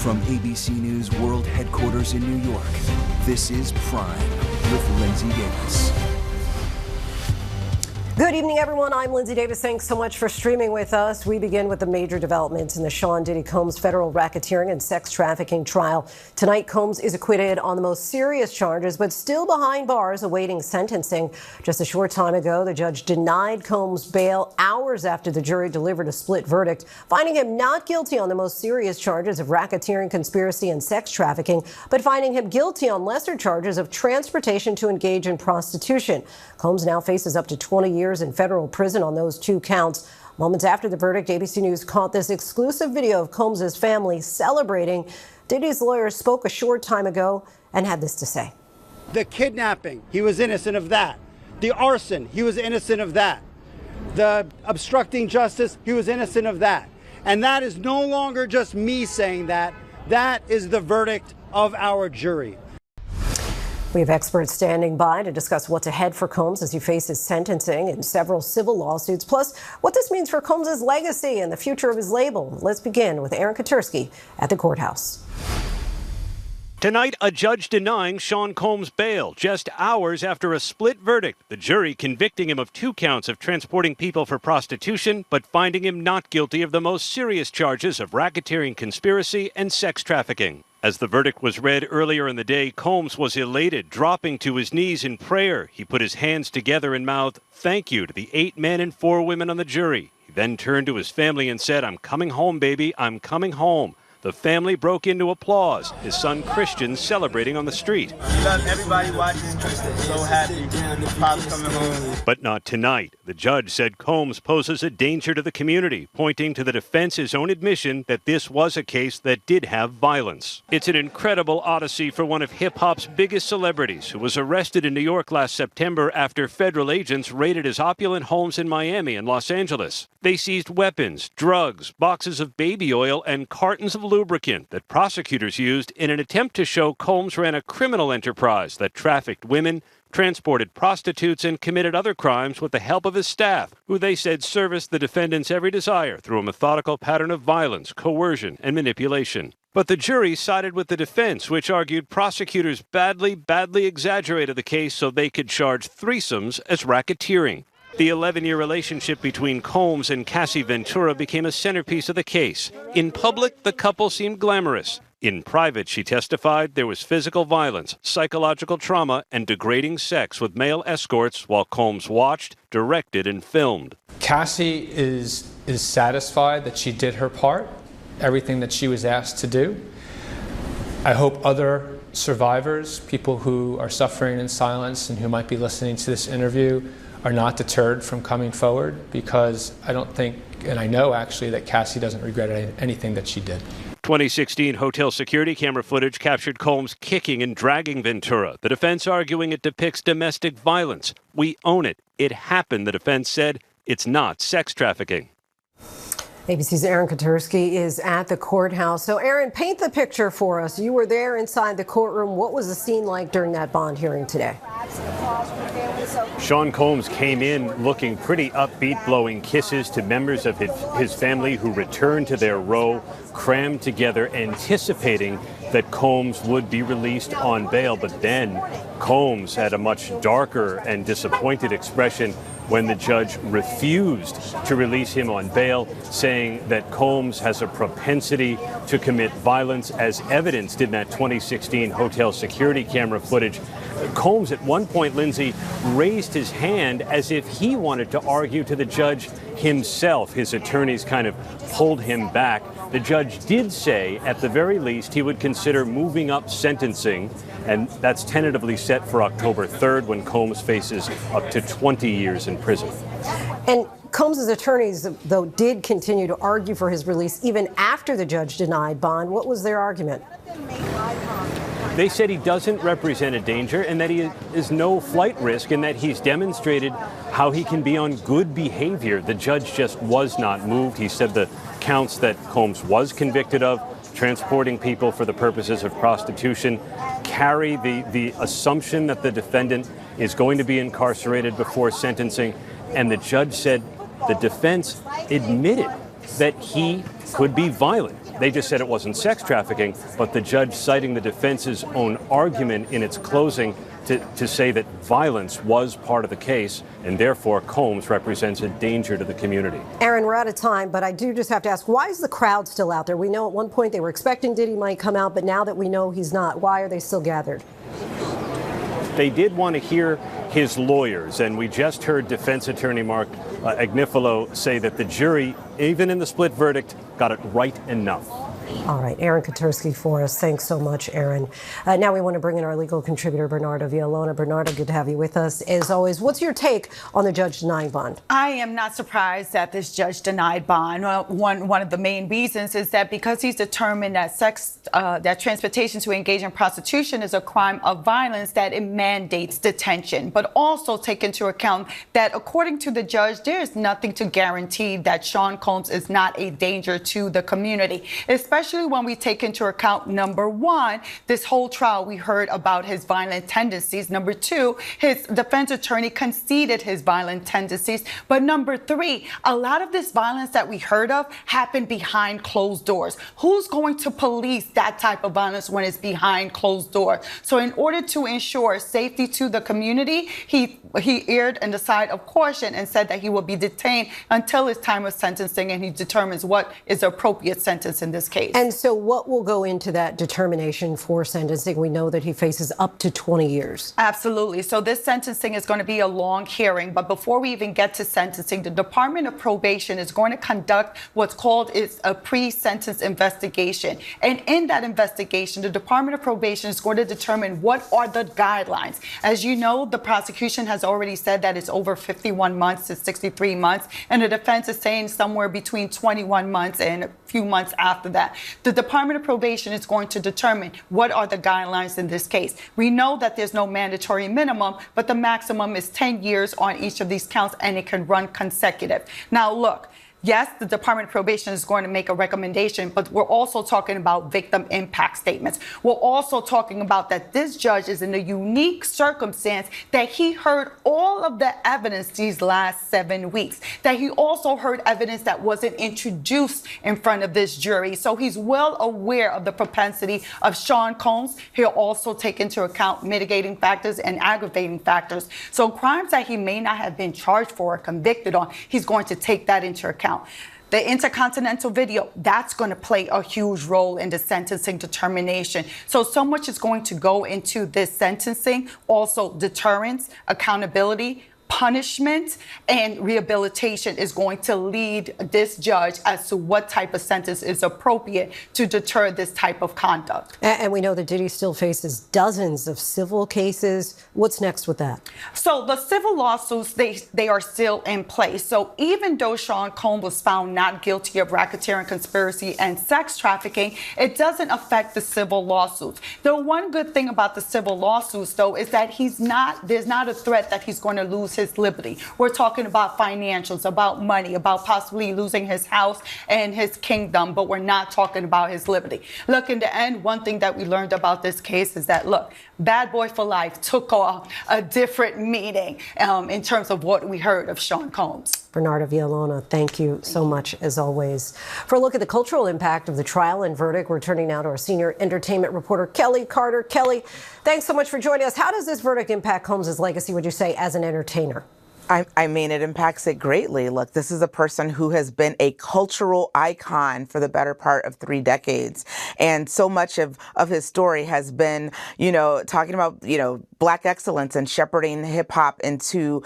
From ABC News World Headquarters in New York, this is Prime with Linsey Davis. Good evening, everyone. I'm Linsey Davis. Thanks so much for streaming with us. We begin with the major developments in the Sean Diddy Combs federal racketeering and sex trafficking trial. Tonight, Combs is acquitted on the most serious charges, but still behind bars awaiting sentencing. Just a short time ago, the judge denied Combs bail hours after the jury delivered a split verdict, finding him not guilty on the most serious charges of racketeering, conspiracy, and sex trafficking, but finding him guilty on lesser charges of transportation to engage in prostitution. Combs now faces up to 20 years in federal prison on those two counts. Moments after the verdict, ABC News caught this exclusive video of Combs' family celebrating. Diddy's lawyer spoke a short time ago and had this to say. The kidnapping, he was innocent of that. The arson, he was innocent of that. The obstructing justice, he was innocent of that. And that is no longer just me saying that. That is the verdict of our jury. We have experts standing by to discuss what's ahead for Combs as he faces sentencing and several civil lawsuits, plus what this means for Combs' legacy and the future of his label. Let's begin with Aaron Katursky at the courthouse. Tonight, a judge denying Sean Combs bail just hours after a split verdict. The jury convicting him of 2 counts of transporting people for prostitution, but finding him not guilty of the most serious charges of racketeering, conspiracy, and sex trafficking. As the verdict was read earlier in the day, Combs was elated, dropping to his knees in prayer. He put his hands together and mouthed, "Thank you" to the 8 men and 4 women on the jury. He then turned to his family and said, "I'm coming home, baby. I'm coming home." The family broke into applause, his son Christian celebrating on the street. We love everybody watching. So happy. Pop's coming home. But not tonight. The judge said Combs poses a danger to the community, pointing to the defense's own admission that this was a case that did have violence. It's an incredible odyssey for one of hip-hop's biggest celebrities, who was arrested in New York last September after federal agents raided his opulent homes in Miami and Los Angeles. They seized weapons, drugs, boxes of baby oil, and cartons of lubricant that prosecutors used in an attempt to show Combs ran a criminal enterprise that trafficked women, transported prostitutes, and committed other crimes with the help of his staff, who they said serviced the defendant's every desire through a methodical pattern of violence, coercion, and manipulation. But the jury sided with the defense, which argued prosecutors badly exaggerated the case so they could charge threesomes as racketeering. The 11-year relationship between Combs and Cassie Ventura became a centerpiece of the case. In public, the couple seemed glamorous. In private, she testified, there was physical violence, psychological trauma, and degrading sex with male escorts while Combs watched, directed, and filmed. Cassie is satisfied that she did her part, everything that she was asked to do. I hope other survivors, people who are suffering in silence and who might be listening to this interview, are not deterred from coming forward, because I don't think, and I know actually, that Cassie doesn't regret anything that she did. 2016 hotel security camera footage captured Combs kicking and dragging Ventura. The defense arguing it depicts domestic violence. We own it. It happened, the defense said. It's not sex trafficking. ABC's Aaron Katursky is at the courthouse. So, Aaron, paint the picture for us. You were there inside the courtroom. What was the scene like during that bond hearing today? Sean Combs came in looking pretty upbeat, blowing kisses to members of his family who returned to their row, crammed together, anticipating that Combs would be released on bail. But then Combs had a much darker and disappointed expression when the judge refused to release him on bail, saying that Combs has a propensity to commit violence, as evidenced in that 2016 hotel security camera footage. Combs at one point, Linsey, raised his hand as if he wanted to argue to the judge himself. His attorneys kind of pulled him back. The judge did say, at the very least, he would consider moving up sentencing, and that's tentatively set for October 3rd, when Combs faces up to 20 years in prison. And Combs' attorneys, though, did continue to argue for his release even after the judge denied bond. What was their argument? They said he doesn't represent a danger and that he is no flight risk, and that he's demonstrated how he can be on good behavior. The judge just was not moved. He said the counts that Combs was convicted of, transporting people for the purposes of prostitution, carry the assumption that the defendant is going to be incarcerated before sentencing. And the judge said the defense admitted that he could be violent. They just said it wasn't sex trafficking, but the judge citing the defense's own argument in its closing to say that violence was part of the case, and therefore Combs represents a danger to the community. Aaron, we're out of time, but I do just have to ask, why is the crowd still out there? We know at one point they were expecting Diddy might come out, but now that we know he's not, why are they still gathered? They did want to hear his lawyers, and we just heard defense attorney Mark Agnifilo say that the jury, even in the split verdict, got it right enough. All right, Aaron Kotursky for us. Thanks so much, Aaron. Now we want to bring in our legal contributor, Bernardo Villalona. Bernardo, good to have you with us. As always, what's your take on the judge denying bond? I am not surprised that this judge denied bond. One of the main reasons is that because he's determined that that transportation to engage in prostitution is a crime of violence, that it mandates detention. But also take into account that according to the judge, there is nothing to guarantee that Sean Combs is not a danger to the community, especially when we take into account, number one, this whole trial we heard about his violent tendencies. Number two, his defense attorney conceded his violent tendencies. But number three, a lot of this violence that we heard of happened behind closed doors. Who's going to police that type of violence when it's behind closed doors? So in order to ensure safety to the community, he erred on the side of caution and said that he will be detained until his time of sentencing and he determines what is the appropriate sentence in this case. And so what will go into that determination for sentencing? We know that he faces up to 20 years. Absolutely. So this sentencing is going to be a long hearing. But before we even get to sentencing, the Department of Probation is going to conduct what's called a pre-sentence investigation. And in that investigation, the Department of Probation is going to determine what are the guidelines. As you know, the prosecution has already said that it's over 51 months to 63 months. And the defense is saying somewhere between 21 months and a few months after that. The Department of Probation is going to determine what are the guidelines in this case. We know that there's no mandatory minimum, but the maximum is 10 years on each of these counts, and it can run consecutive. Now, look. Yes, the Department of Probation is going to make a recommendation, but we're also talking about victim impact statements. We're also talking about that this judge is in a unique circumstance that he heard all of the evidence these last 7 weeks, that he also heard evidence that wasn't introduced in front of this jury. So he's well aware of the propensity of Sean Combs. He'll also take into account mitigating factors and aggravating factors. So crimes that he may not have been charged for or convicted on, he's going to take that into account. The intercontinental video, that's going to play a huge role in the sentencing determination. So much is going to go into this sentencing. Also, deterrence, accountability, punishment, and rehabilitation is going to lead this judge as to what type of sentence is appropriate to deter this type of conduct. And we know that Diddy still faces dozens of civil cases. What's next with that? So the civil lawsuits, they are still in place. So even though Sean Combs was found not guilty of racketeering, conspiracy, and sex trafficking, it doesn't affect the civil lawsuits. The one good thing about the civil lawsuits, though, is that there's not a threat that he's going to lose his liberty. We're talking about financials, about money, about possibly losing his house and his kingdom, but we're not talking about his liberty. Look, in the end, one thing that we learned about this case is that, look, Bad Boy for Life took on a different meaning in terms of what we heard of Sean Combs. Bernardo Villalona, thank you so much, as always. For a look at the cultural impact of the trial and verdict, we're turning now to our senior entertainment reporter, Kelly Carter. Kelly, thanks so much for joining us. How does this verdict impact Combs' legacy, would you say, as an entertainer? I mean, it impacts it greatly. Look, this is a person who has been a cultural icon for the better part of 3 decades. And so much of his story has been, talking about, Black excellence and shepherding hip hop into,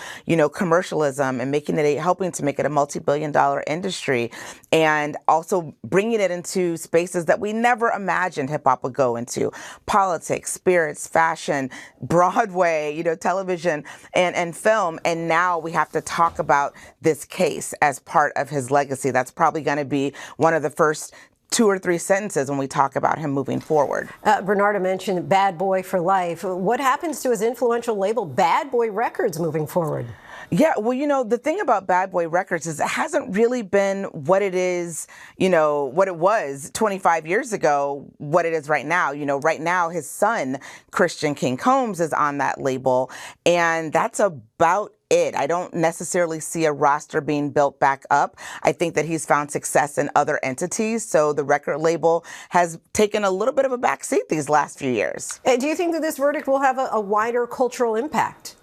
commercialism and helping to make it a multi-billion-dollar industry, and also bringing it into spaces that we never imagined hip hop would go into: politics, spirits, fashion, Broadway, television and film. And now we have to talk about this case as part of his legacy. That's probably going to be one of the first 2 or 3 sentences when we talk about him moving forward. Bernardo mentioned Bad Boy for Life. What happens to his influential label, Bad Boy Records, moving forward? Yeah, well, the thing about Bad Boy Records is it hasn't really been what it is, what it was 25 years ago, what it is right now. Right now, his son, Christian King Combs, is on that label, and that's about it. I don't necessarily see a roster being built back up. I think that he's found success in other entities. So the record label has taken a little bit of a backseat these last few years. Do you think that this verdict will have a wider cultural impact?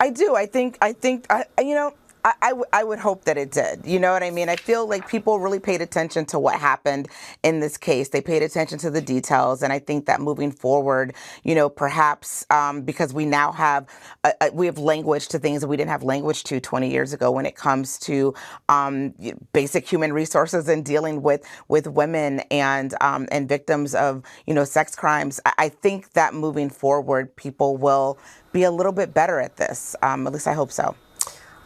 I do. I think, I would hope that it did. You know what I mean? I feel like people really paid attention to what happened in this case. They paid attention to the details. And I think that moving forward, perhaps because we now have we have language to things that we didn't have language to 20 years ago when it comes to basic human resources and dealing with women and victims of, sex crimes. I think that moving forward, people will be a little bit better at this. At least I hope so.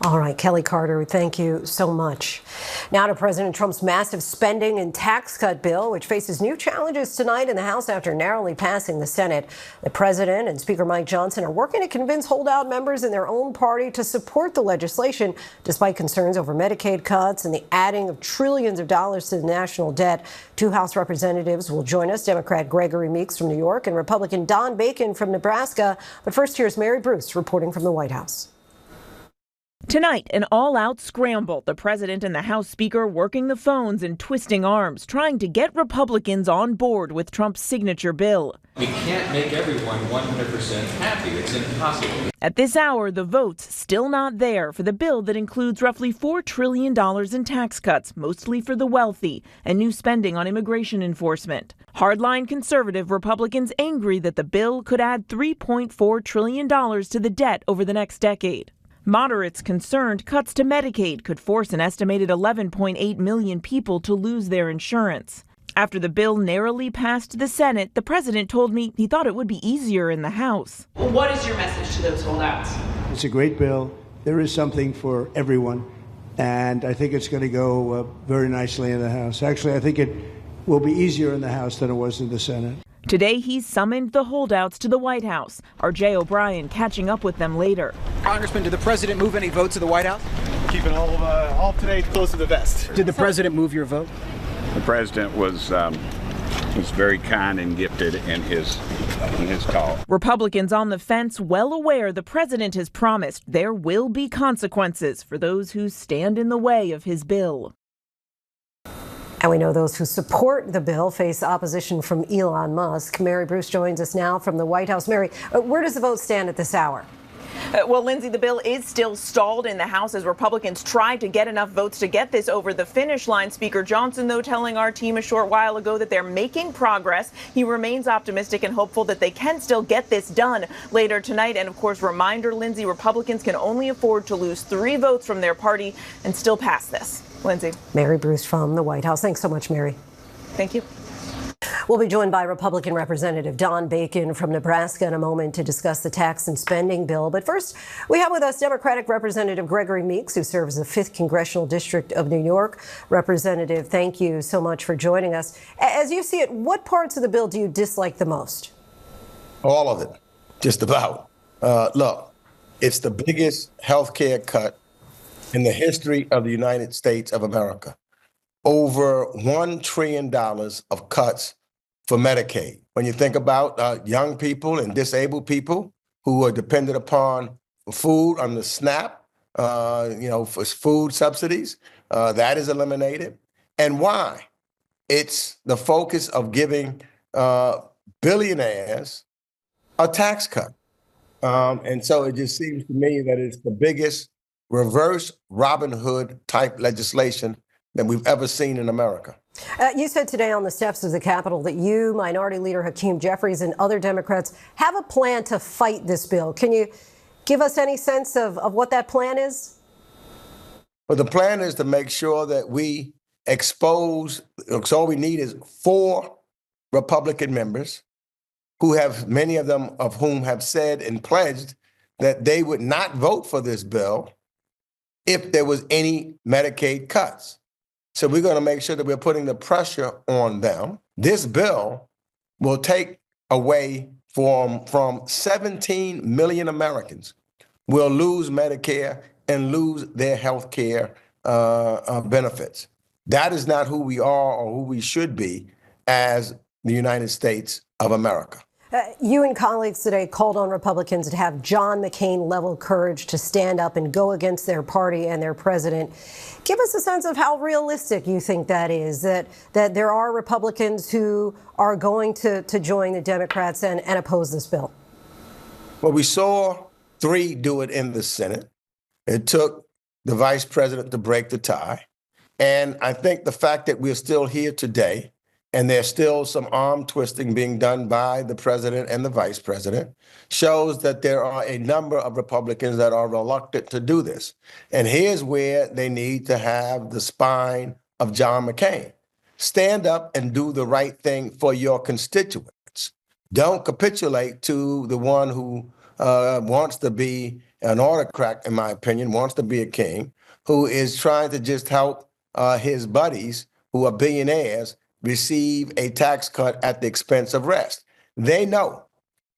All right, Kelly Carter, thank you so much. Now to President Trump's massive spending and tax cut bill, which faces new challenges tonight in the House after narrowly passing the Senate. The president and Speaker Mike Johnson are working to convince holdout members in their own party to support the legislation, despite concerns over Medicaid cuts and the adding of trillions of dollars to the national debt. Two House representatives will join us, Democrat Gregory Meeks from New York and Republican Don Bacon from Nebraska. But first, here's Mary Bruce reporting from the White House. Tonight, an all-out scramble. The president and the House Speaker working the phones and twisting arms, trying to get Republicans on board with Trump's signature bill. We can't make everyone 100% happy. It's impossible. At this hour, the vote's still not there for the bill that includes roughly $4 trillion in tax cuts, mostly for the wealthy, and new spending on immigration enforcement. Hardline conservative Republicans angry that the bill could add $3.4 trillion to the debt over the next decade. Moderates concerned cuts to Medicaid could force an estimated 11.8 million people to lose their insurance. After the bill narrowly passed the Senate, the president told me he thought it would be easier in the House. Well, what is your message to those holdouts? It's a great bill. There is something for everyone, and I think it's going to go very nicely in the House. Actually, I think it will be easier in the House than it was in the Senate. Today, he's summoned the holdouts to the White House. Our Jay O'Brien catching up with them later. Congressman, did the president move any votes to the White House? Keeping all today close to the vest. Did the president move your vote? The president was very kind and gifted in his call. Republicans on the fence, well aware the president has promised there will be consequences for those who stand in the way of his bill. And we know those who support the bill face opposition from Elon Musk. Mary Bruce joins us now from the White House. Mary, where does the vote stand at this hour? Well, Lindsay, the bill is still stalled in the House as Republicans try to get enough votes to get this over the finish line. Speaker Johnson, though, telling our team a short while ago that they're making progress. He remains optimistic and hopeful that they can still get this done later tonight. And, of course, reminder, Lindsay, Republicans can only afford to lose 3 votes from their party and still pass this. Lindsay. Mary Bruce from the White House. Thanks so much, Mary. Thank you. We'll be joined by Republican Representative Don Bacon from Nebraska in a moment to discuss the tax and spending bill. But first, we have with us Democratic Representative Gregory Meeks, who serves the 5th Congressional District of New York. Representative, thank you so much for joining us. As you see it, what parts of the bill do you dislike the most? All of it, just about. Look, it's the biggest health care cut in the history of the United States of America. Over $1 trillion of cuts for Medicaid. When you think about young people and disabled people who are dependent upon food on the SNAP, for food subsidies, that is eliminated. And why? It's the focus of giving billionaires a tax cut. And so it just seems to me that it's the biggest reverse Robin Hood type legislation that we've ever seen in America. You said today on the steps of the Capitol that you, Minority Leader Hakeem Jeffries, and other Democrats have a plan to fight this bill. Can you give us any sense of what that plan is? Well, the plan is to make sure that we expose, so all we need is 4 Republican members who have, many of them of whom have said and pledged that they would not vote for this bill if there was any Medicaid cuts. So we're going to make sure that we're putting the pressure on them. This bill will take away from 17 million Americans will lose Medicare and lose their health care benefits. That is not who we are or who we should be as the United States of America. You and colleagues today called on Republicans to have John McCain-level courage to stand up and go against their party and their president. Give us a sense of how realistic you think that is, that there are Republicans who are going to join the Democrats and oppose this bill. Well, we saw 3 do it in the Senate. It took the vice president to break the tie. And I think the fact that we're still here today and there's still some arm twisting being done by the president and the vice president shows that there are a number of Republicans that are reluctant to do this. And here's where they need to have the spine of John McCain. Stand up and do the right thing for your constituents. Don't capitulate to the one who wants to be an autocrat, in my opinion, wants to be a king, who is trying to just help his buddies who are billionaires receive a tax cut at the expense of rest. They know,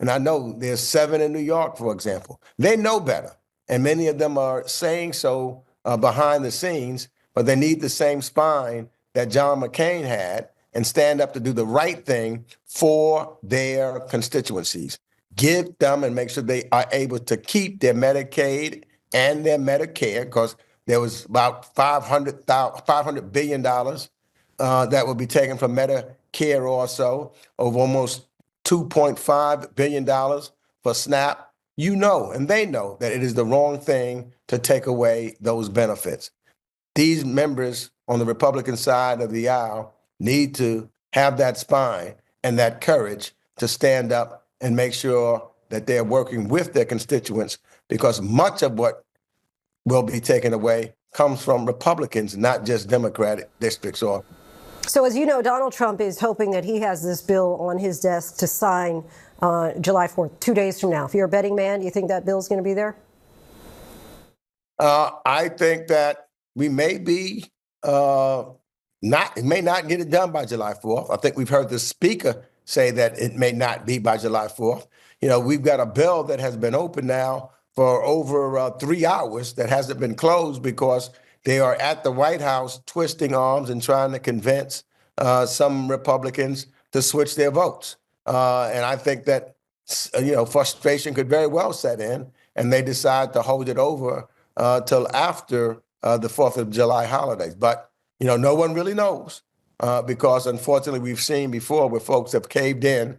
and I know there's 7 in New York, for example. They know better, and many of them are saying so behind the scenes, but they need the same spine that John McCain had and stand up to do the right thing for their constituencies. Give them and make sure they are able to keep their Medicaid and their Medicare, because there was about $500 billion that will be taken from Medicare also, of almost $2.5 billion for SNAP. You know, and they know that it is the wrong thing to take away those benefits. These members on the Republican side of the aisle need to have that spine and that courage to stand up and make sure that they're working with their constituents, because much of what will be taken away comes from Republicans, not just Democratic districts. So as you know, Donald Trump is hoping that he has this bill on his desk to sign July 4th, 2 days from now. If you're a betting man, do you think that bill's going to be there? I think that we may be may not get it done by July 4th. I think we've heard the speaker say that it may not be by July 4th. You know, we've got a bill that has been open now for over 3 hours that hasn't been closed because they are at the White House twisting arms and trying to convince some Republicans to switch their votes. And I think that, frustration could very well set in, and they decide to hold it over till after the 4th of July holidays. But, no one really knows because, unfortunately, we've seen before where folks have caved in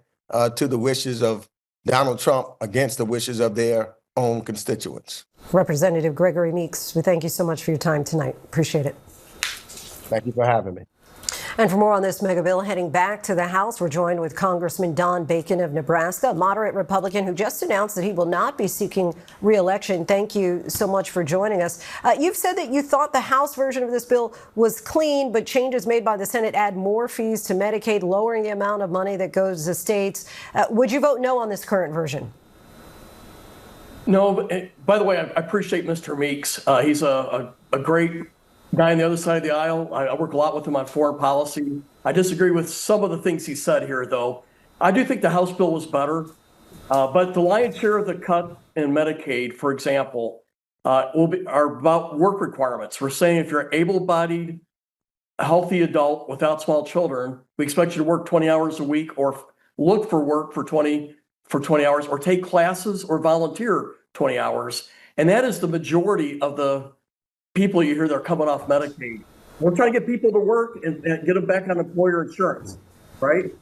to the wishes of Donald Trump against the wishes of their own constituents. Representative Gregory Meeks, we thank you so much for your time tonight. Appreciate it. Thank you for having me. And for more on this mega bill, heading back to the House, we're joined with Congressman Don Bacon of Nebraska, a moderate Republican who just announced that he will not be seeking re-election. Thank you so much for joining us. You've said that you thought the House version of this bill was clean, but changes made by the Senate add more fees to Medicaid, lowering the amount of money that goes to states. Would you vote no on this current version? No, but by the way, I appreciate Mr. Meeks. He's a great guy on the other side of the aisle. I work a lot with him on foreign policy. I disagree with some of the things he said here, though. I do think the House bill was better, but the lion's share of the cut in Medicaid, for example, are about work requirements. We're saying if you're an able-bodied, healthy adult without small children, we expect you to work 20 hours a week or look for work for 20 hours, or take classes or volunteer 20 hours. And that is the majority of the people you hear that are coming off Medicaid. We're trying to get people to work and get them back on employer insurance, right?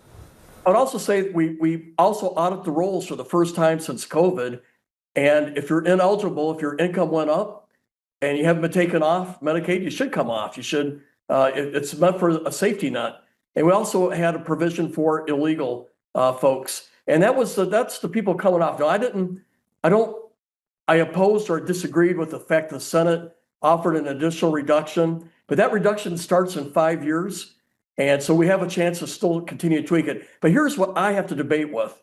I would also say we also audit the rolls for the first time since COVID. And if you're ineligible, if your income went up and you haven't been taken off Medicaid, you should come off. You should, it's meant for a safety net. And we also had a provision for illegal folks. And that's the people coming off. Now, I opposed or disagreed with the fact the Senate offered an additional reduction, but that reduction starts in 5 years. And so we have a chance to still continue to tweak it. But here's what I have to debate with.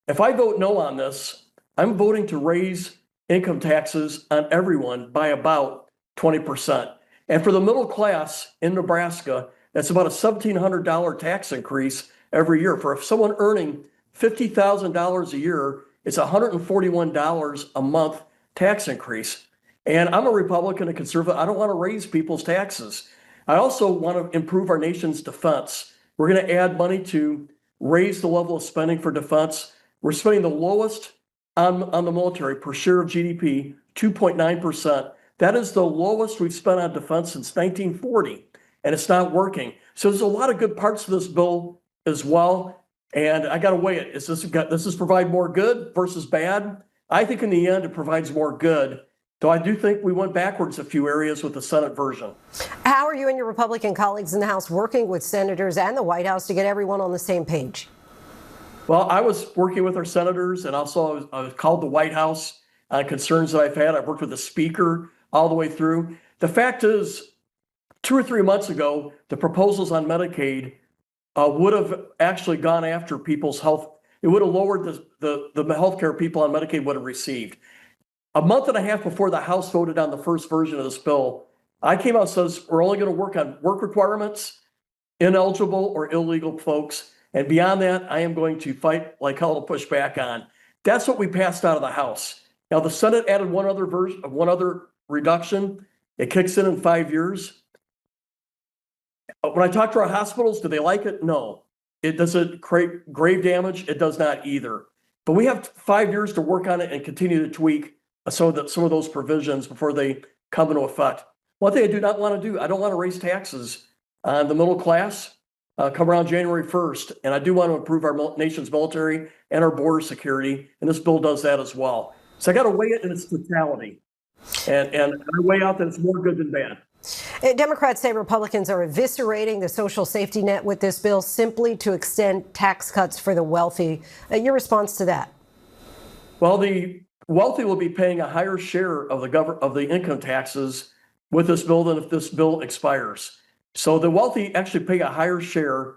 If I vote no on this, I'm voting to raise income taxes on everyone by about 20%. And for the middle class in Nebraska, that's about a $1,700 tax increase every year. For someone earning $50,000 a year, it's $141 a month tax increase. And I'm a Republican and conservative. I don't want to raise people's taxes. I also want to improve our nation's defense. We're going to add money to raise the level of spending for defense. We're spending the lowest on the military per share of GDP, 2.9%. That is the lowest we've spent on defense since 1940, and it's not working. So there's a lot of good parts to this bill as well, and I got to weigh it. Does this provide more good versus bad? I think in the end it provides more good, though I do think we went backwards a few areas with the Senate version. How are you and your Republican colleagues in the House working with senators and the White House to get everyone on the same page? Well, I was working with our senators, and also I was called the White House on concerns that I've had. I've worked with the Speaker all the way through. The fact is, 2 or 3 months ago, the proposals on Medicaid would have actually gone after people's health. It would have lowered the health care people on Medicaid would have received. A month and a half before the House voted on the first version of this bill, I came out and says, we're only going to work on work requirements, ineligible or illegal folks. And beyond that, I am going to fight like hell to push back on. That's what we passed out of the House. Now, the Senate added one other reduction. It kicks in 5 years. When I talk to our hospitals, do they like it? No. It doesn't create grave damage. It does not either. But we have 5 years to work on it and continue to tweak some of those provisions before they come into effect. One thing I do not want to do, I don't want to raise taxes on the middle class come around January 1st. And I do want to improve our nation's military and our border security. And this bill does that as well. So I got to weigh it in its totality. And I weigh out that it's more good than bad. Democrats say Republicans are eviscerating the social safety net with this bill simply to extend tax cuts for the wealthy. Your response to that? Well, the wealthy will be paying a higher share of the income taxes with this bill than if this bill expires. So the wealthy actually pay a higher share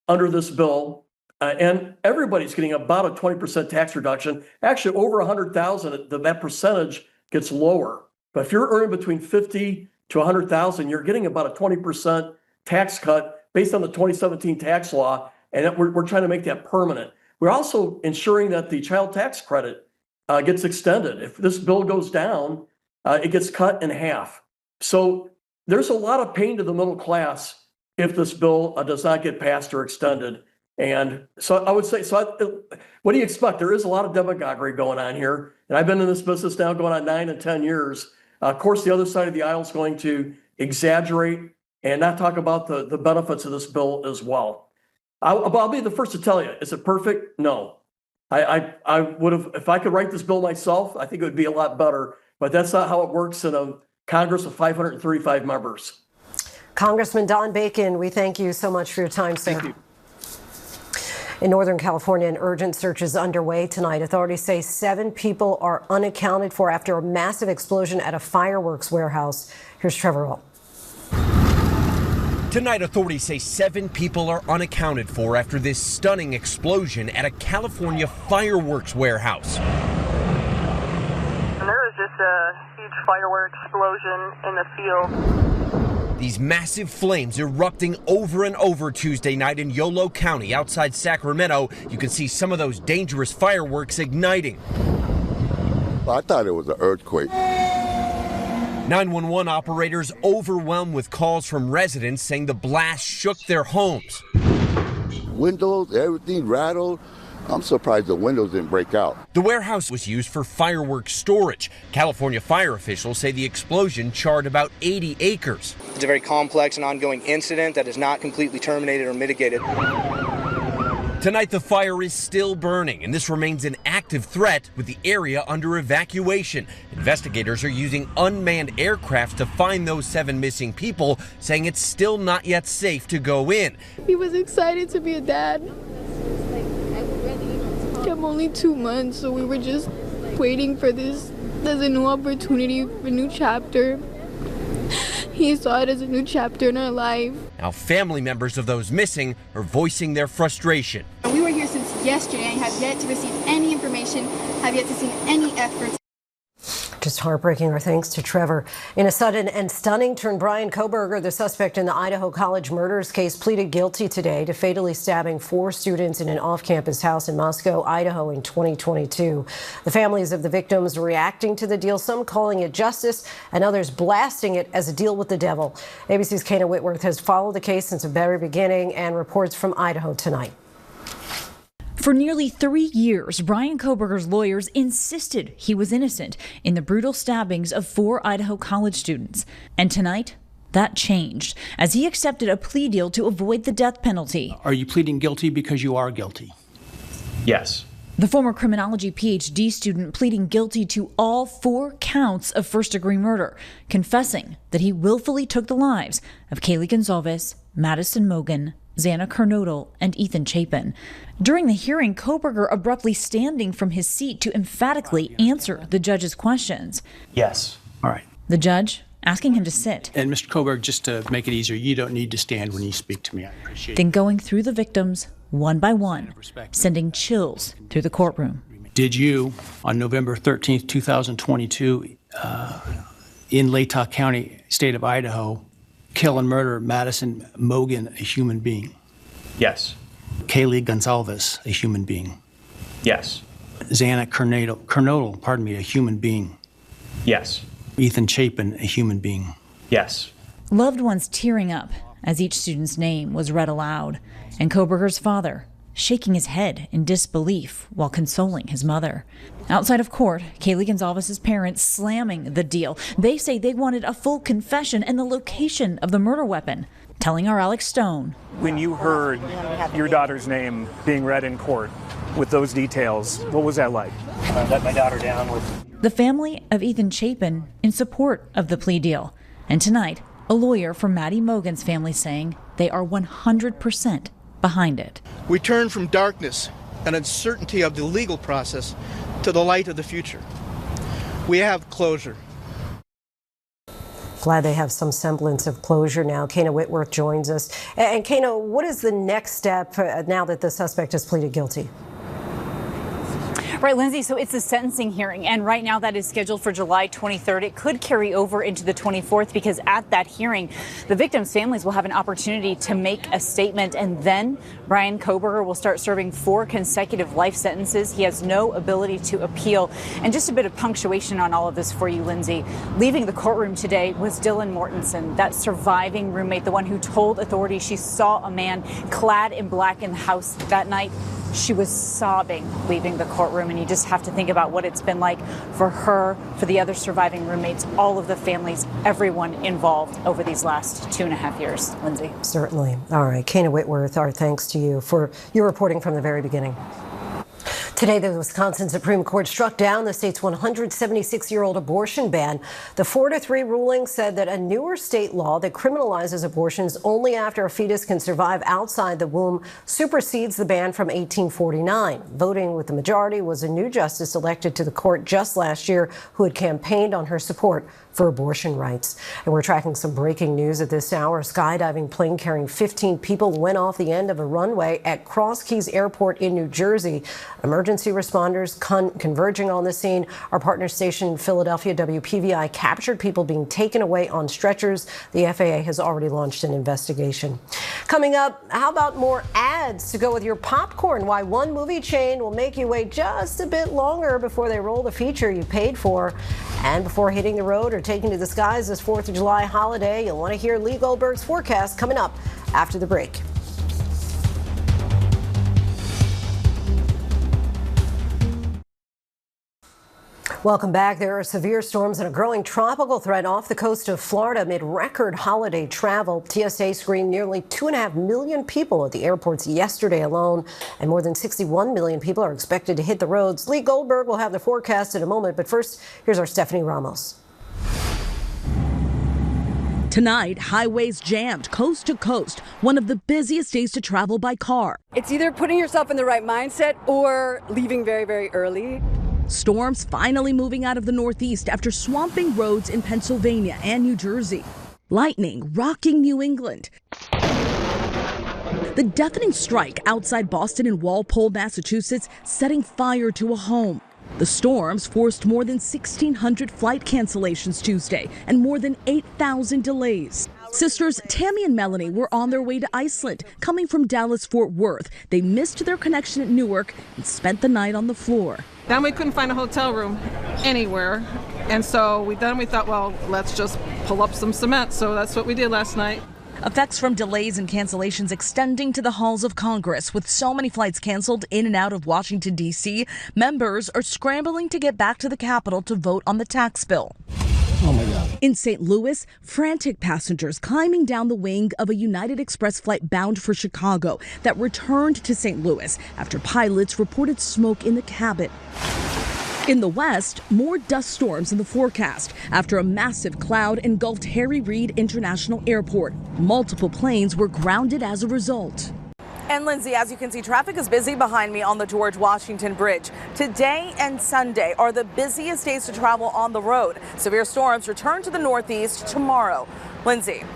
under this bill, and everybody's getting about a 20% tax reduction. Actually, over 100,000, that percentage gets lower. But if you're earning between 50 to 100,000, you're getting about a 20% tax cut based on the 2017 tax law, and we're trying to make that permanent. We're also ensuring that the child tax credit gets extended. If this bill goes down, it gets cut in half. So there's a lot of pain to the middle class if this bill does not get passed or extended. And so I would say, what do you expect? There is a lot of demagoguery going on here. And I've been in this business now going on 9 and 10 years. Of course, the other side of the aisle is going to exaggerate and not talk about the benefits of this bill as well. I'll be the first to tell you, is it perfect? No. I would have, if I could write this bill myself, I think it would be a lot better. But that's not how it works in a Congress of 535 members. Congressman Don Bacon, we thank you so much for your time, sir. Thank you. In Northern California, an urgent search is underway tonight. Authorities say 7 people are unaccounted for after a massive explosion at a fireworks warehouse. Here's Trevor Ault. Tonight, authorities say 7 people are unaccounted for after this stunning explosion at a California fireworks warehouse. And there was just a huge fireworks explosion in the field. These massive flames erupting over and over Tuesday night in Yolo County outside Sacramento. You can see some of those dangerous fireworks igniting. I thought it was an earthquake. 911 operators overwhelmed with calls from residents saying the blast shook their homes. Windows, everything rattled. I'm surprised the windows didn't break out. The warehouse was used for fireworks storage. California fire officials say the explosion charred about 80 acres. It's a very complex and ongoing incident that is not completely terminated or mitigated. Tonight, the fire is still burning, and this remains an active threat with the area under evacuation. Investigators are using unmanned aircrafts to find those 7 missing people, saying it's still not yet safe to go in. He was excited to be a dad. I'm only 2 months, so we were just waiting for this as a new opportunity, for a new chapter. He saw it as a new chapter in our life. Now, family members of those missing are voicing their frustration. We were here since yesterday and have yet to receive any information, have yet to see any efforts. Just heartbreaking. Our thanks to Trevor. In a sudden and stunning turn, Bryan Kohberger, the suspect in the Idaho college murders case, pleaded guilty today to fatally stabbing 4 students in an off-campus house in Moscow, Idaho in 2022. The families of the victims reacting to the deal, some calling it justice and others blasting it as a deal with the devil. ABC's Kana Whitworth has followed the case since the very beginning and reports from Idaho tonight. For nearly 3 years, Bryan Kohberger's lawyers insisted he was innocent in the brutal stabbings of 4 Idaho college students. And tonight, that changed as he accepted a plea deal to avoid the death penalty. Are you pleading guilty because you are guilty? Yes. The former criminology PhD student pleading guilty to all 4 counts of first-degree murder, confessing that he willfully took the lives of Kaylee Gonzalez, Madison Mogen, Xana Kernodle, and Ethan Chapin. During the hearing, Kohberger abruptly standing from his seat to emphatically answer the judge's questions. Yes. All right. The judge asking him to sit. And Mr. Kohberger, just to make it easier, you don't need to stand when you speak to me. I appreciate it. Then going through the victims one by one, sending chills through the courtroom. Did you, on November 13th, 2022, in Latah County, state of Idaho, kill and murder Madison Mogen, a human being? Yes. Kaylee Gonzalez, a human being? Yes. Xana Kernodle, a human being? Yes. Ethan Chapin, a human being? Yes. Loved ones tearing up as each student's name was read aloud, and Kohberger's father shaking his head in disbelief while consoling his mother. Outside of court, Kaylee Gonzalez's parents slamming the deal. They say they wanted a full confession and the location of the murder weapon, telling our Alex Stone. When you heard your daughter's name being read in court with those details, what was that like? I let my daughter down with... The family of Ethan Chapin in support of the plea deal. And tonight, a lawyer for Maddie Mogen's family saying they are 100% behind it. We turn from darkness and uncertainty of the legal process to the light of the future. We have closure. Glad they have some semblance of closure now. Kana Whitworth joins us. And Kana, what is the next step now that the suspect has pleaded guilty? Right, Lindsay, so it's a sentencing hearing, and right now that is scheduled for July 23rd. It could carry over into the 24th because at that hearing, the victims' families will have an opportunity to make a statement, and then Bryan Kohberger will start serving 4 consecutive life sentences. He has no ability to appeal. And just a bit of punctuation on all of this for you, Lindsay. Leaving the courtroom today was Dylan Mortensen, that surviving roommate, the one who told authorities she saw a man clad in black in the house that night. She was sobbing leaving the courtroom, and you just have to think about what it's been like for her, for the other surviving roommates, all of the families, everyone involved over these last 2.5 years. Lindsay. Certainly. All right. Kana Whitworth, our thanks to you for your reporting from the very beginning. Today, the Wisconsin Supreme Court struck down the state's 176-year-old abortion ban. The 4-3 ruling said that a newer state law that criminalizes abortions only after a fetus can survive outside the womb supersedes the ban from 1849. Voting with the majority was a new justice elected to the court just last year who had campaigned on her support for abortion rights. And we're tracking some breaking news at this hour. A skydiving plane carrying 15 people went off the end of a runway at Cross Keys Airport in New Jersey. Emergency responders converging on the scene. Our partner station, Philadelphia WPVI, captured people being taken away on stretchers. The FAA has already launched an investigation. Coming up, how about more ads to go with your popcorn? Why one movie chain will make you wait just a bit longer before they roll the feature you paid for. And before hitting the road or taking to the skies this 4th of July holiday, you'll want to hear Lee Goldberg's forecast coming up after the break. Welcome back. There are severe storms and a growing tropical threat off the coast of Florida amid record holiday travel. TSA screened nearly 2.5 million people at the airports yesterday alone, and more than 61 million people are expected to hit the roads. Lee Goldberg will have the forecast in a moment, but first, here's our Stephanie Ramos. Tonight, highways jammed coast to coast, one of the busiest days to travel by car. It's either putting yourself in the right mindset or leaving very, very early. Storms finally moving out of the Northeast after swamping roads in Pennsylvania and New Jersey. Lightning rocking New England. The deafening strike outside Boston and Walpole, Massachusetts, setting fire to a home. The storms forced more than 1,600 flight cancellations Tuesday and more than 8,000 delays. Sisters Tammy and Melanie were on their way to Iceland, coming from Dallas-Fort Worth. They missed their connection at Newark and spent the night on the floor. Then we couldn't find a hotel room anywhere. And so we thought, well, let's just pull up some cement. So that's what we did last night. Effects from delays and cancellations extending to the halls of Congress. With so many flights canceled in and out of Washington, D.C., members are scrambling to get back to the Capitol to vote on the tax bill. Oh my God. In St. Louis, frantic passengers climbing down the wing of a United Express flight bound for Chicago that returned to St. Louis after pilots reported smoke in the cabin. In the west, more dust storms in the forecast after a massive cloud engulfed Harry Reid International Airport. Multiple planes were grounded as a result. And Linsey, as you can see, traffic is busy behind me on the George Washington Bridge. Today and Sunday are the busiest days to travel on the road. Severe storms return to the Northeast tomorrow. Linsey.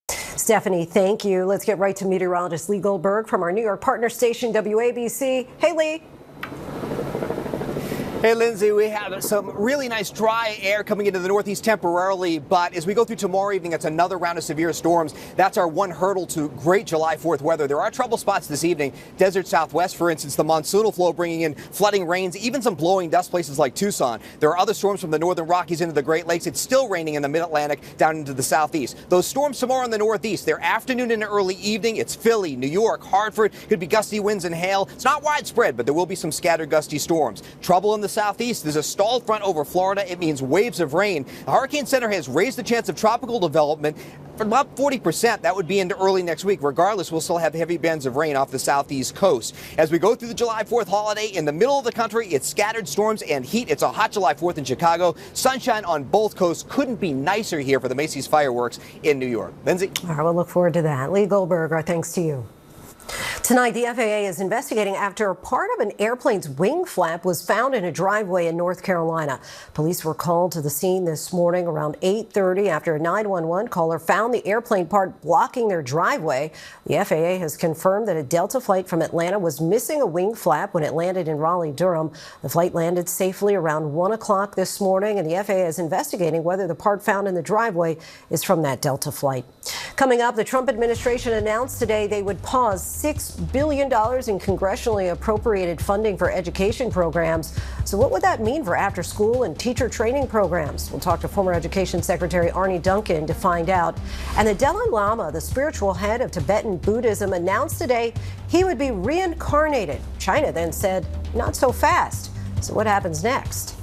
Stephanie, thank you. Let's get right to meteorologist Lee Goldberg from our New York partner station, WABC. Hey, Lee. Hey, Linsey, we have some really nice dry air coming into the Northeast temporarily, but as we go through tomorrow evening, it's another round of severe storms. That's our one hurdle to great July 4th weather. There are trouble spots this evening. Desert Southwest, for instance, the monsoonal flow bringing in flooding rains, even some blowing dust places like Tucson. There are other storms from the northern Rockies into the Great Lakes. It's still raining in the mid-Atlantic down into the southeast. Those storms tomorrow in the Northeast, they're afternoon and early evening. It's Philly, New York, Hartford. Could be gusty winds and hail. It's not widespread, but there will be some scattered gusty storms. Trouble in the southeast. There's a stalled front over Florida. It means waves of rain. The Hurricane Center has raised the chance of tropical development for about 40%. That would be into early next week. Regardless, we'll still have heavy bands of rain off the southeast coast. As we go through the July 4th holiday, in the middle of the country, it's scattered storms and heat. It's a hot July 4th in Chicago. Sunshine on both coasts. Couldn't be nicer here for the Macy's fireworks in New York. Lindsay? All right, we'll look forward to that. Lee Goldberg, our thanks to you. Tonight, the FAA is investigating after part of an airplane's wing flap was found in a driveway in North Carolina. Police were called to the scene this morning around 8:30 after a 911 caller found the airplane part blocking their driveway. The FAA has confirmed that a Delta flight from Atlanta was missing a wing flap when it landed in Raleigh-Durham. The flight landed safely around 1 o'clock this morning, and the FAA is investigating whether the part found in the driveway is from that Delta flight. Coming up, the Trump administration announced today they would pause $6 billion in congressionally appropriated funding for education programs. So what would that mean for after-school and teacher training programs? We'll talk to former Education Secretary Arne Duncan to find out. And the Dalai Lama, the spiritual head of Tibetan Buddhism, announced today he would be reincarnated. China then said, not so fast. So what happens next?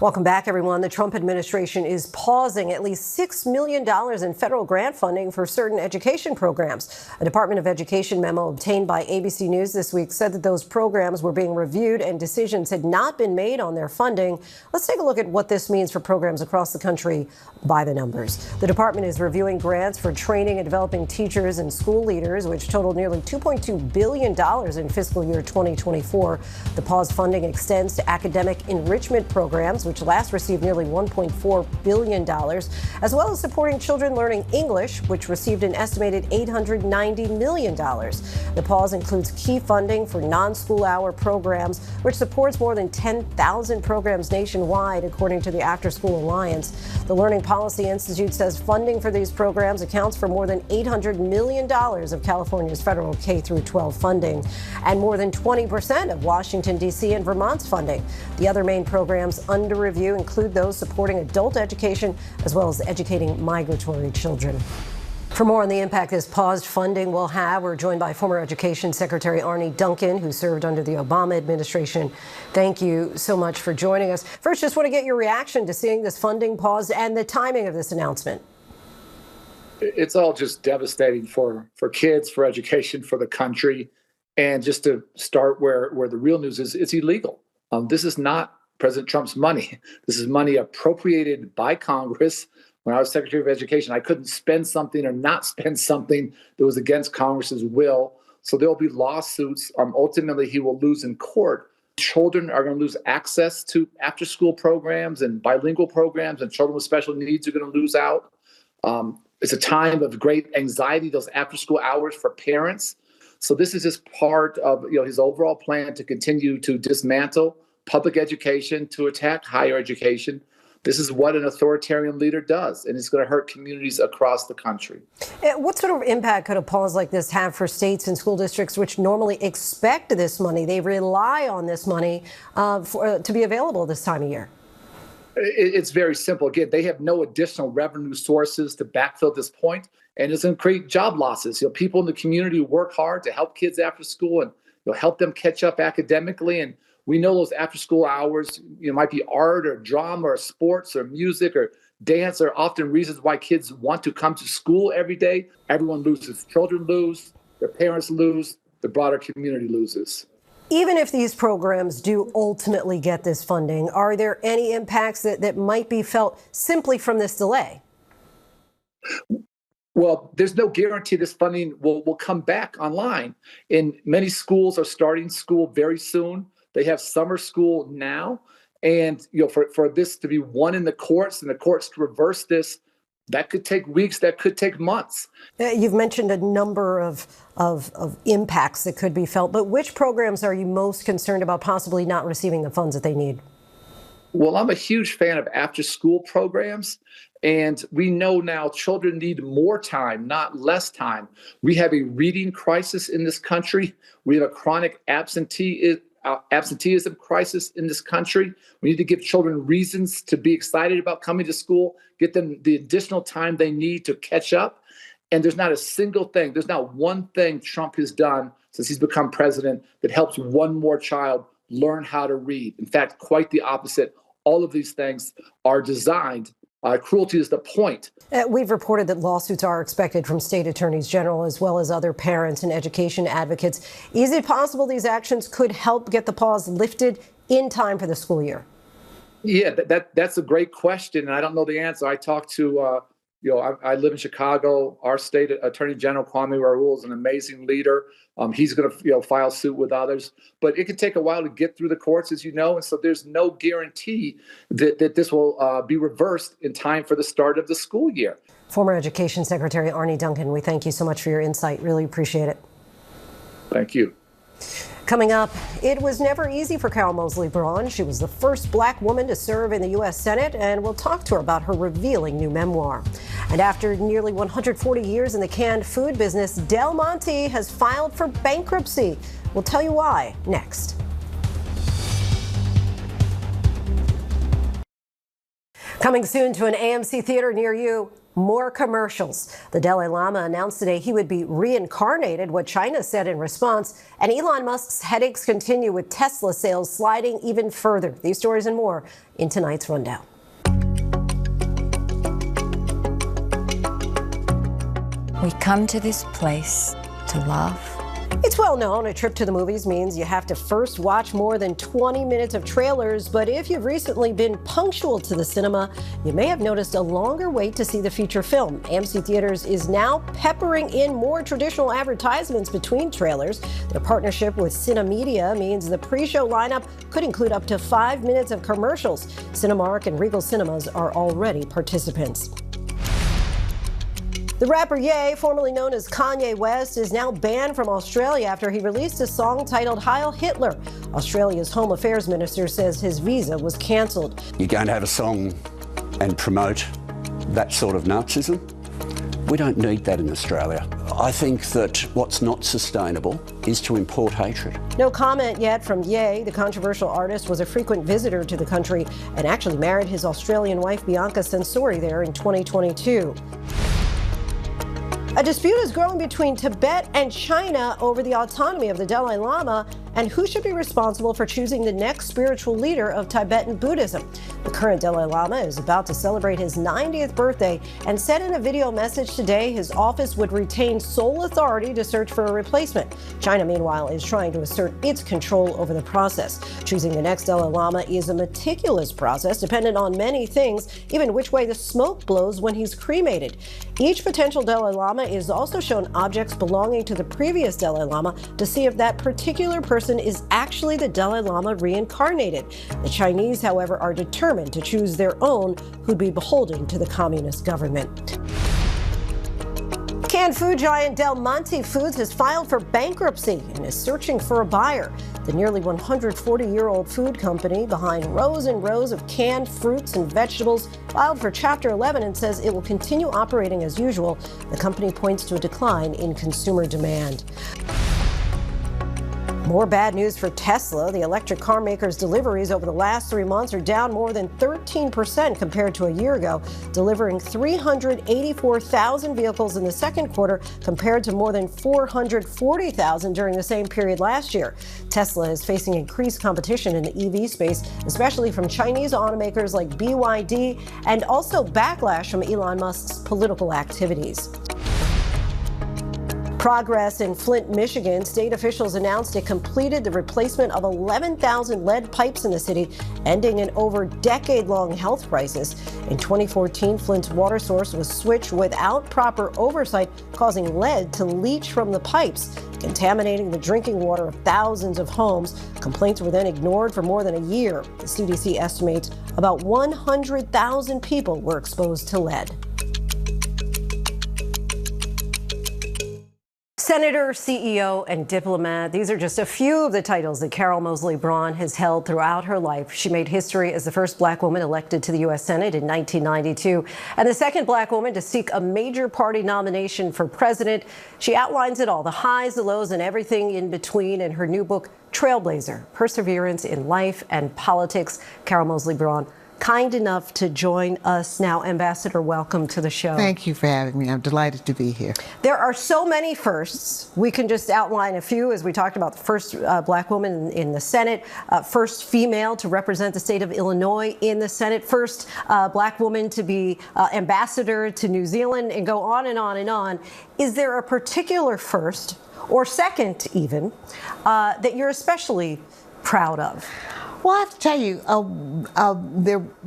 Welcome back, everyone. The Trump administration is pausing at least $6 million in federal grant funding for certain education programs. A Department of Education memo obtained by ABC News this week said that those programs were being reviewed and decisions had not been made on their funding. Let's take a look at what this means for programs across the country by the numbers. The department is reviewing grants for training and developing teachers and school leaders, which totaled nearly $2.2 billion in fiscal year 2024. The paused funding extends to academic enrichment programs, which last received nearly $1.4 billion, as well as supporting children learning English, which received an estimated $890 million. The pause includes key funding for non-school hour programs, which supports more than 10,000 programs nationwide, according to the After School Alliance. The Learning Policy Institute says funding for these programs accounts for more than $800 million of California's federal K-12 funding and more than 20% of Washington, D.C. and Vermont's funding. The other main programs under review include those supporting adult education as well as educating migratory children. For more on the impact this paused funding will have, we're joined by former Education Secretary Arne Duncan, who served under the Obama administration. Thank you so much for joining us. First, just want to get your reaction to seeing this funding paused and the timing of this announcement. It's all just devastating for kids, for education, for the country. And just to start where the real news is, it's illegal. This is not President Trump's money. This is money appropriated by Congress. When I was Secretary of Education, I couldn't spend something or not spend something that was against Congress's will. So there'll be lawsuits. Ultimately, he will lose in court. Children are going to lose access to after-school programs and bilingual programs, and children with special needs are going to lose out. It's a time of great anxiety, those after-school hours for parents. So this is just part of his overall plan to continue to dismantle public education, to attack higher education. This is what an authoritarian leader does, and it's going to hurt communities across the country. What sort of impact could a pause like this have for states and school districts which normally expect this money? They rely on this money to be available this time of year. It's very simple. Again, they have no additional revenue sources to backfill this point, and it's going to create job losses. People in the community work hard to help kids after school and help them catch up academically. And we know those after-school hours, might be art or drama or sports or music or dance are often reasons why kids want to come to school every day. Everyone loses. Children lose, their parents lose, the broader community loses. Even if these programs do ultimately get this funding, are there any impacts that might be felt simply from this delay? Well, there's no guarantee this funding will come back online. And many schools are starting school very soon. They have summer school now. And for this to be won in the courts and the courts to reverse this, that could take weeks, that could take months. You've mentioned a number of impacts that could be felt, but which programs are you most concerned about possibly not receiving the funds that they need? Well, I'm a huge fan of after-school programs, and we know now children need more time, not less time. We have a reading crisis in this country. We have a chronic absenteeism crisis in this country. We need to give children reasons to be excited about coming to school, get them the additional time they need to catch up. And there's not a single thing, there's not one thing Trump has done since he's become president that helps one more child learn how to read. In fact, quite the opposite. All of these things are designed. Cruelty is the point. We've reported that lawsuits are expected from state attorneys general as well as other parents and education advocates. Is it possible these actions could help get the pause lifted in time for the school year? Yeah, that's a great question, and I don't know the answer. I talked to, I live in Chicago. Our state attorney general, Kwame Raoul, is an amazing leader. He's going to file suit with others, but it could take a while to get through the courts, as you know, and so there's no guarantee that this will be reversed in time for the start of the school year. Former Education Secretary Arne Duncan, we thank you so much for your insight. Really appreciate it. Thank you. Coming up, it was never easy for Carol Moseley Braun. She was the first black woman to serve in the U.S. Senate, and we'll talk to her about her revealing new memoir. And after nearly 140 years in the canned food business, Del Monte has filed for bankruptcy. We'll tell you why next. Coming soon to an AMC theater near you. More commercials. The Dalai Lama announced today he would be reincarnated, what China said in response. And Elon Musk's headaches continue with Tesla sales sliding even further. These stories and more in tonight's rundown. We come to this place to laugh. It's well known a trip to the movies means you have to first watch more than 20 minutes of trailers, but if you've recently been punctual to the cinema, you may have noticed a longer wait to see the feature film. AMC Theaters is now peppering in more traditional advertisements between trailers. Their partnership with Cinemedia means the pre-show lineup could include up to 5 minutes of commercials. Cinemark and Regal Cinemas are already participants. The rapper Ye, formerly known as Kanye West, is now banned from Australia after he released a song titled Heil Hitler. Australia's Home Affairs Minister says his visa was cancelled. You're going to have a song and promote that sort of Nazism? We don't need that in Australia. I think that what's not sustainable is to import hatred. No comment yet from Ye. The controversial artist was a frequent visitor to the country and actually married his Australian wife Bianca Censori there in 2022. A dispute is growing between Tibet and China over the autonomy of the Dalai Lama and who should be responsible for choosing the next spiritual leader of Tibetan Buddhism. The current Dalai Lama is about to celebrate his 90th birthday and said in a video message today his office would retain sole authority to search for a replacement. China, meanwhile, is trying to assert its control over the process. Choosing the next Dalai Lama is a meticulous process dependent on many things, even which way the smoke blows when he's cremated. Each potential Dalai Lama is also shown objects belonging to the previous Dalai Lama to see if that particular person is actually the Dalai Lama reincarnated. The Chinese, however, are determined to choose their own who'd be beholden to the communist government. Canned food giant Del Monte Foods has filed for bankruptcy and is searching for a buyer. the nearly 140-year-old food company behind rows and rows of canned fruits and vegetables, filed for Chapter 11 and says it will continue operating as usual. The company points to a decline in consumer demand. More bad news for Tesla. The electric car maker's deliveries over the last 3 months are down more than 13% compared to a year ago, delivering 384,000 vehicles in the second quarter compared to more than 440,000 during the same period last year. Tesla is facing increased competition in the EV space, especially from Chinese automakers like BYD, and also backlash from Elon Musk's political activities. Progress in Flint, Michigan. State officials announced it completed the replacement of 11,000 lead pipes in the city, ending an over decade-long health crisis. In 2014, Flint's water source was switched without proper oversight, causing lead to leach from the pipes, contaminating the drinking water of thousands of homes. Complaints were then ignored for more than a year. The CDC estimates about 100,000 people were exposed to lead. Senator, CEO, and diplomat. These are just a few of the titles that Carol Moseley Braun has held throughout her life. She made history as the first black woman elected to the U.S. Senate in 1992 and the second black woman to seek a major party nomination for president. She outlines it all, the highs, the lows, and everything in between in her new book, Trailblazer, Perseverance in Life and Politics. Carol Moseley Braun, kind enough to join us now. Ambassador, welcome to the show. Thank you for having me. I'm delighted to be here. There are so many firsts. We can just outline a few, as we talked about the first black woman in the Senate, first female to represent the state of Illinois in the Senate, first black woman to be ambassador to New Zealand, and go on and on and on. Is there a particular first, or second even, that you're especially proud of? Well, I have to tell you,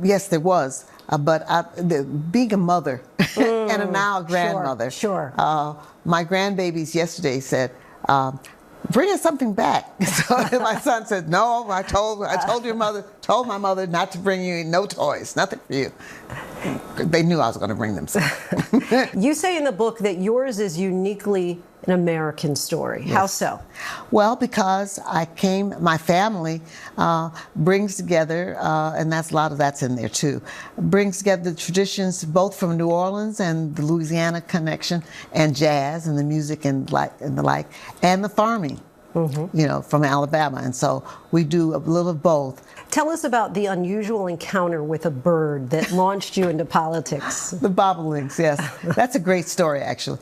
yes, there was, but being a mother and a now grandmother. Sure. My grandbabies yesterday said, "Bring us something back." So my son said, "No, I told my mother not to bring you no toys, nothing for you." They knew I was going to bring them something. You say in the book that yours is uniquely an American story. Yes. How so? Well, because my family brings together, and that's a lot of that's in there too, brings together the traditions both from New Orleans and the Louisiana connection, and jazz and the music and the like, and the farming, from Alabama. And so we do a little of both. Tell us about the unusual encounter with a bird that launched you into politics. The bobolinks, yes. That's a great story, actually.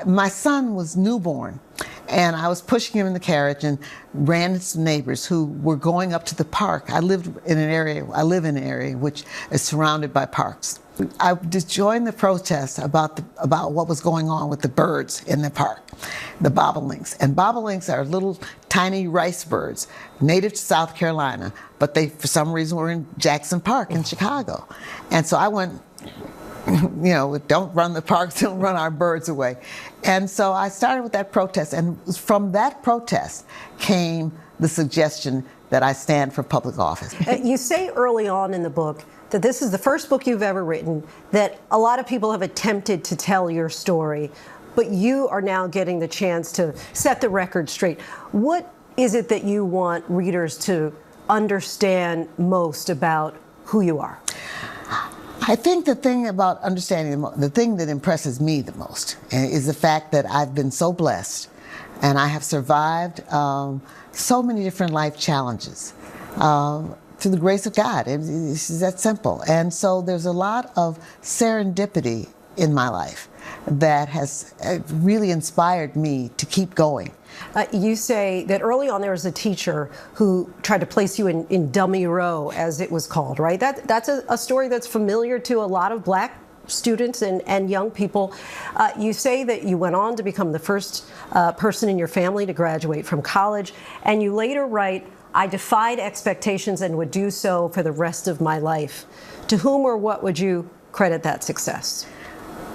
My son was newborn, and I was pushing him in the carriage and ran into some neighbors who were going up to the park. I live in an area which is surrounded by parks. I just joined the protest about what was going on with the birds in the park, the bobolinks. And bobolinks are little tiny rice birds, native to South Carolina, but they, for some reason, were in Jackson Park in Chicago. And so I went, don't run the parks, don't run our birds away. And so I started with that protest, and from that protest came the suggestion that I stand for public office. You say early on in the book that this is the first book you've ever written, that a lot of people have attempted to tell your story, but you are now getting the chance to set the record straight. What is it that you want readers to understand most about who you are? I think the thing about understanding, the thing that impresses me the most is the fact that I've been so blessed and I have survived so many different life challenges through the grace of God. It's that simple. And so there's a lot of serendipity in my life that has really inspired me to keep going. You say that early on there was a teacher who tried to place you in dummy row, as it was called, right? That's a story that's familiar to a lot of black students and young people. You say that you went on to become the first person in your family to graduate from college, and you later write, "I defied expectations and would do so for the rest of my life." To whom or what would you credit that success?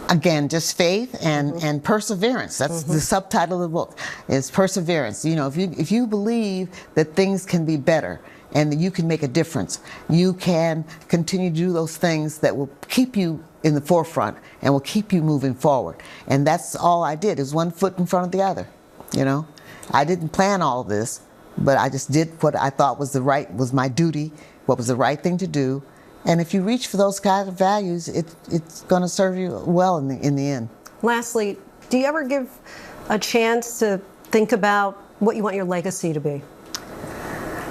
Again, just faith and perseverance. That's the subtitle of the book, is perseverance. If you believe that things can be better and that you can make a difference, you can continue to do those things that will keep you in the forefront and will keep you moving forward. And that's all I did, is one foot in front of the other. I didn't plan all of this, but I just did what I thought was my duty, what was the right thing to do. And if you reach for those kind of values, it's going to serve you well in the end. Lastly, do you ever give a chance to think about what you want your legacy to be?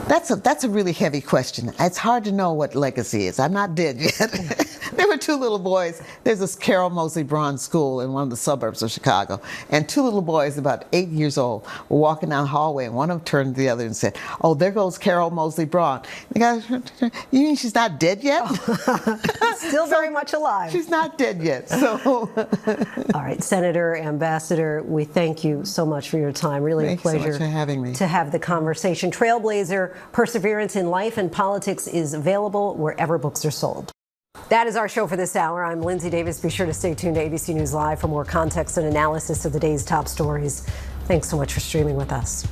That's a really heavy question. It's hard to know what legacy is. I'm not dead yet. There were two little boys. There's this Carol Moseley Braun school in one of the suburbs of Chicago. And two little boys, about 8 years old, were walking down the hallway, and one of them turned to the other and said, "Oh, there goes Carol Moseley Braun." The guy, "You mean she's not dead yet?" Still very much alive. She's not dead yet. So, all right, Senator, Ambassador, we thank you so much for your time. Really a pleasure so much for having me. To have the conversation. Trailblazer, Perseverance in Life and Politics is available wherever books are sold. That is our show for this hour. I'm Linsey Davis. Be sure to stay tuned to ABC News Live for more context and analysis of the day's top stories. Thanks so much for streaming with us.